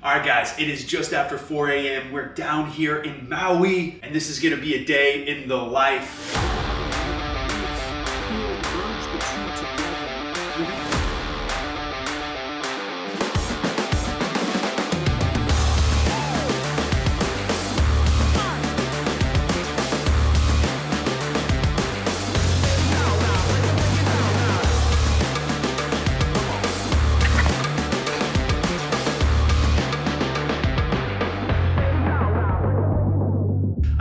All right, guys, it is just after 4 a.m. We're down here in Maui, and this is going to be a day in the life.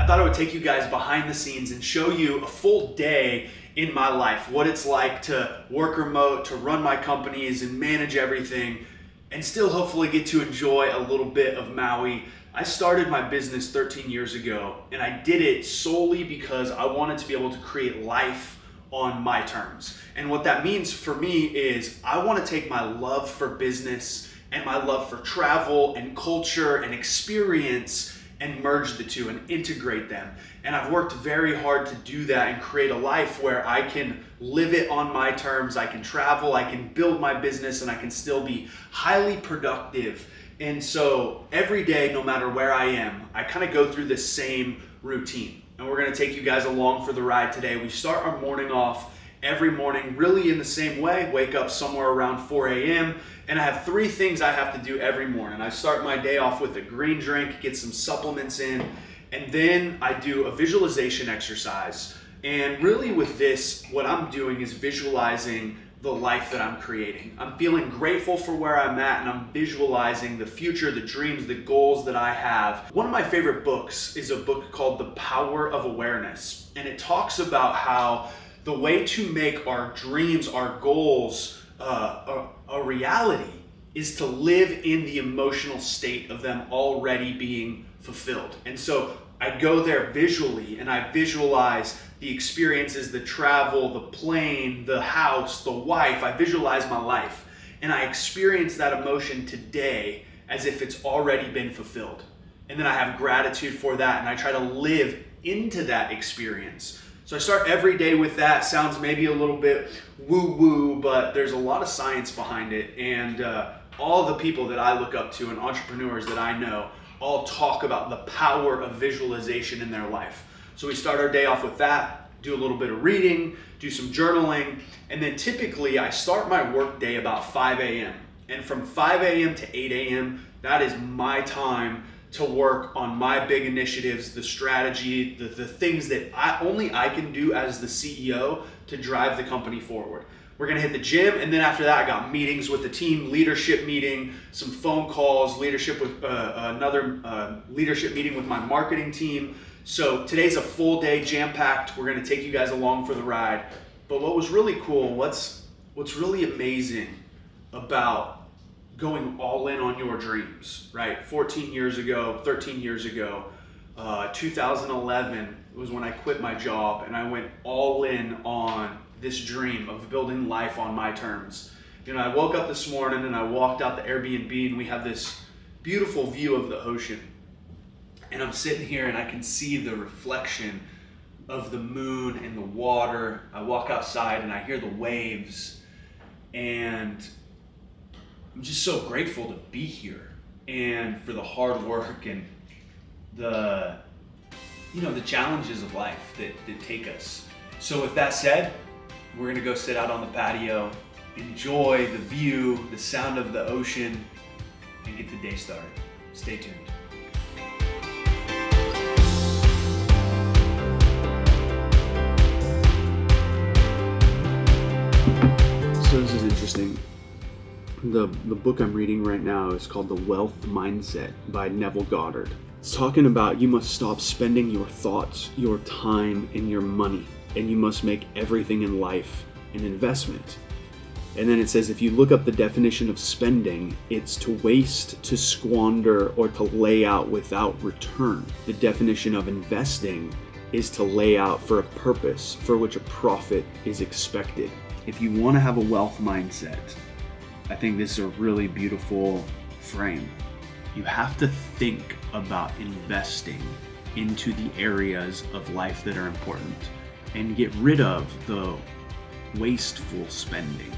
I thought I would take you guys behind the scenes and show you a full day in my life, what it's like to work remote, to run my companies and manage everything, and still hopefully get to enjoy a little bit of Maui. I started my business 13 years ago, and I did it solely because I wanted to be able to create life on my terms. And what that means for me is I want to take my love for business and my love for travel and culture and experience and merge the two and integrate them. And I've worked very hard to do that and create a life where I can live it on my terms, I can travel, I can build my business, and I can still be highly productive. And so every day, no matter where I am, I kind of go through this same routine. And we're gonna take you guys along for the ride today. We start our morning off every morning really in the same way, wake up somewhere around 4 a.m. and I have 3 things I have to do every morning. I start my day off with a green drink, get some supplements in, and then I do a visualization exercise. And really with this, what I'm doing is visualizing the life that I'm creating. I'm feeling grateful for where I'm at, and I'm visualizing the future, the dreams, the goals that I have. One of my favorite books is a book called The Power of Awareness, and it talks about how the way to make our dreams, our goals, a reality is to live in the emotional state of them already being fulfilled. And so I go there visually and I visualize the experiences, the travel, the plane, the house, the wife. I visualize my life and I experience that emotion today as if it's already been fulfilled. And then I have gratitude for that and I try to live into that experience. So I start every day with that. Sounds maybe a little bit woo-woo, but there's a lot of science behind it. And all the people that I look up to and entrepreneurs that I know all talk about the power of visualization in their life. So we start our day off with that, do a little bit of reading, do some journaling, and then typically I start my work day about 5 a.m. And from 5 a.m. to 8 a.m., that is my time to work on my big initiatives, the strategy, the things that I can do as the CEO to drive the company forward. We're gonna hit the gym, and then after that I got meetings with the team, leadership meeting, some phone calls, leadership with another leadership meeting with my marketing team. So today's a full day jam-packed. We're gonna take you guys along for the ride. But what was really cool, what's really amazing about going all in on your dreams, right? 13 years ago, 2011 was when I quit my job and I went all in on this dream of building life on my terms. You know, I woke up this morning and I walked out the Airbnb and we have this beautiful view of the ocean. And I'm sitting here and I can see the reflection of the moon and the water. I walk outside and I hear the waves, and I'm just so grateful to be here and for the hard work and the challenges of life that take us. So with that said, we're gonna go sit out on the patio, enjoy the view, the sound of the ocean, and get the day started. Stay tuned. So this is interesting. The book I'm reading right now is called The Wealth Mindset by Neville Goddard. It's talking about you must stop spending your thoughts, your time, and your money, and you must make everything in life an investment. And then it says if you look up the definition of spending, it's to waste, to squander, or to lay out without return. The definition of investing is to lay out for a purpose for which a profit is expected. If you want to have a wealth mindset, I think this is a really beautiful frame. You have to think about investing into the areas of life that are important and get rid of the wasteful spending.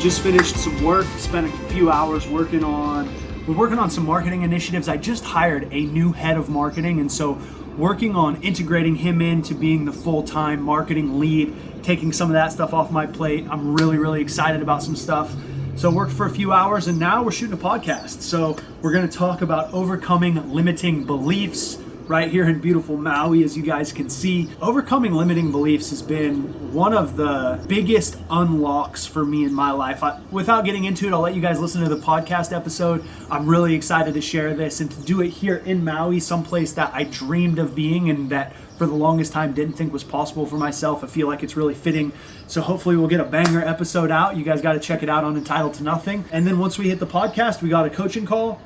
Just finished some work, spent a few hours working on some marketing initiatives. I just hired a new head of marketing, and so working on integrating him into being the full-time marketing lead, taking some of that stuff off my plate. I'm really, really excited about some stuff. So worked for a few hours, and now we're shooting a podcast. So we're gonna talk about overcoming limiting beliefs right here in beautiful Maui, as you guys can see. Overcoming limiting beliefs has been one of the biggest unlocks for me in my life. Without getting into it, I'll let you guys listen to the podcast episode. I'm really excited to share this and to do it here in Maui, someplace that I dreamed of being and that for the longest time didn't think was possible for myself. I feel like it's really fitting. So hopefully we'll get a banger episode out. You guys got to check it out on Entitled to Nothing. And then once we hit the podcast, we got a coaching call,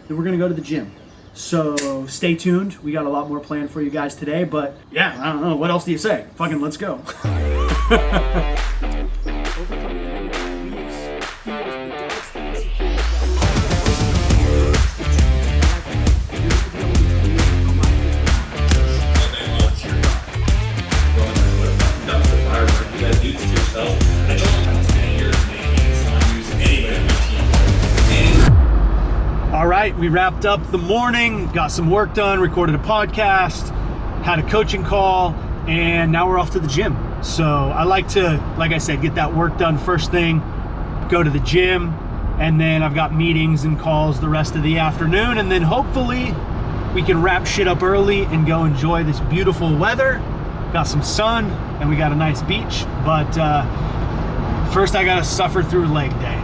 then we're going to go to the gym. So stay tuned. We got a lot more planned for you guys today, but yeah, I don't know. What else do you say? Fucking let's go. All right, we wrapped up the morning, got some work done, recorded a podcast, had a coaching call, and now we're off to the gym. So I like to, like I said, get that work done first thing, go to the gym, and then I've got meetings and calls the rest of the afternoon, and then hopefully we can wrap shit up early and go enjoy this beautiful weather. Got some sun, and we got a nice beach, but first I gotta suffer through leg day.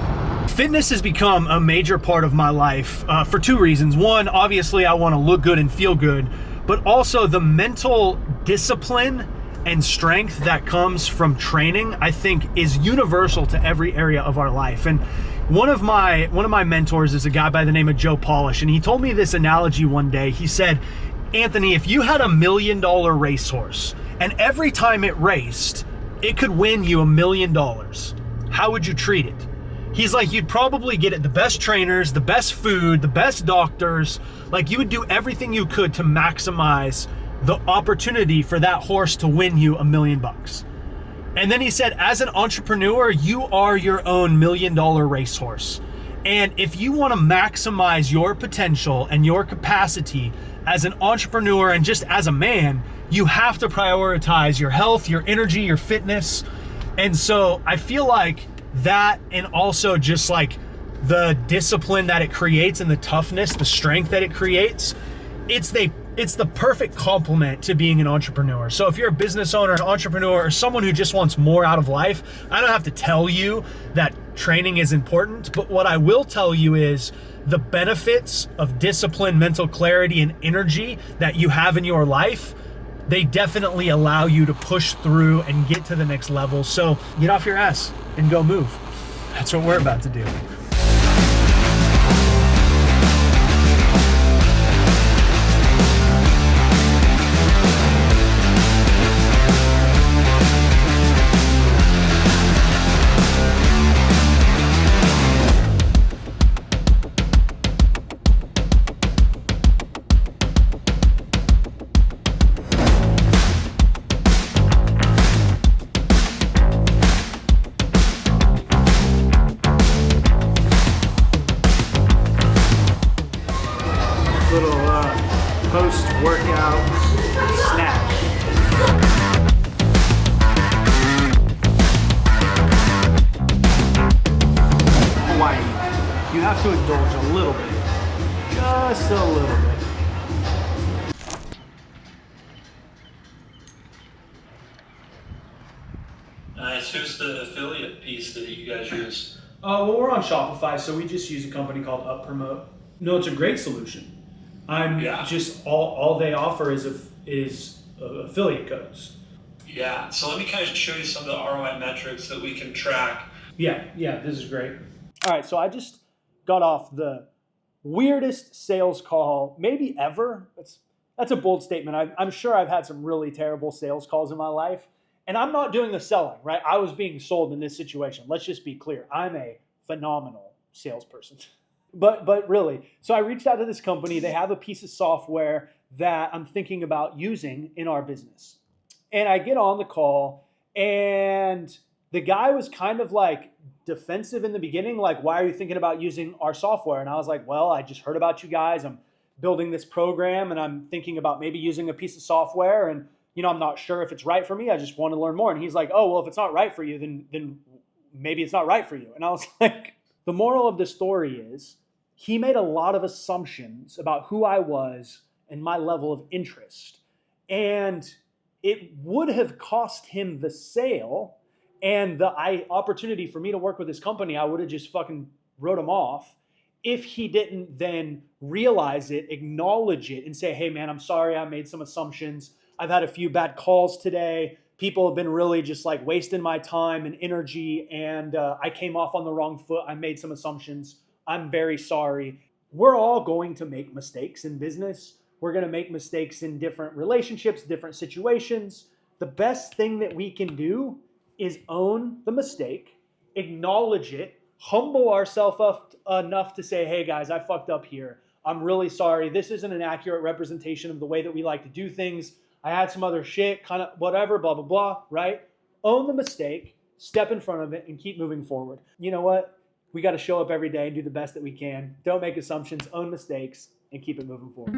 Fitness has become a major part of my life for two reasons. One, obviously I want to look good and feel good, but also the mental discipline and strength that comes from training, I think, is universal to every area of our life. And one of my mentors is a guy by the name of Joe Polish, and he told me this analogy one day. He said, Anthony, if you had $1 million racehorse and every time it raced, it could win you $1 million, how would you treat it? He's like, you'd probably get it the best trainers, the best food, the best doctors. Like, you would do everything you could to maximize the opportunity for that horse to win you $1 million. And then he said, as an entrepreneur, you are your own $1 million racehorse. And if you want to maximize your potential and your capacity as an entrepreneur and just as a man, you have to prioritize your health, your energy, your fitness. And so I feel like that, and also just like the discipline that it creates and the toughness, the strength that it creates, it's the perfect complement to being an entrepreneur. So if you're a business owner, an entrepreneur, or someone who just wants more out of life, I don't have to tell you that training is important, but what I will tell you is the benefits of discipline, mental clarity, and energy that you have in your life, they definitely allow you to push through and get to the next level. So get off your ass and go move. That's what we're about to do. Post-workout snack. Hawaii. You have to indulge a little bit. Just a little bit. Nice. Who's the affiliate piece that you guys use? Well, we're on Shopify, so we just use a company called UpPromote. No, it's a great solution. Just all they offer is affiliate codes. Yeah. So let me kind of show you some of the ROI metrics that we can track. Yeah, this is great. All right, so I just got off the weirdest sales call maybe ever. That's a bold statement. I'm sure I've had some really terrible sales calls in my life, and I'm not doing the selling, right? I was being sold in this situation. Let's just be clear. I'm a phenomenal salesperson. But really, so I reached out to this company. They have a piece of software that I'm thinking about using in our business. And I get on the call, and the guy was kind of like defensive in the beginning. Like, why are you thinking about using our software? And I was like, well, I just heard about you guys. I'm building this program and I'm thinking about maybe using a piece of software. And, I'm not sure if it's right for me. I just want to learn more. And he's like, oh, well, if it's not right for you, then maybe it's not right for you. And I was like, the moral of the story is he made a lot of assumptions about who I was and my level of interest. And it would have cost him the sale and the opportunity for me to work with this company. I would have just fucking wrote him off if he didn't then realize it, acknowledge it, and say, hey, man, I'm sorry, I made some assumptions. I've had a few bad calls today. People have been really just like wasting my time and energy, and I came off on the wrong foot. I made some assumptions. I'm very sorry. We're all going to make mistakes in business. We're going to make mistakes in different relationships, different situations. The best thing that we can do is own the mistake, acknowledge it, humble ourselves up enough to say, hey guys, I fucked up here. I'm really sorry. This isn't an accurate representation of the way that we like to do things. I had some other shit, kind of whatever, blah, blah, blah, right? Own the mistake, step in front of it, and keep moving forward. You know what? We got to show up every day and do the best that we can. Don't make assumptions, own mistakes, and keep it moving forward.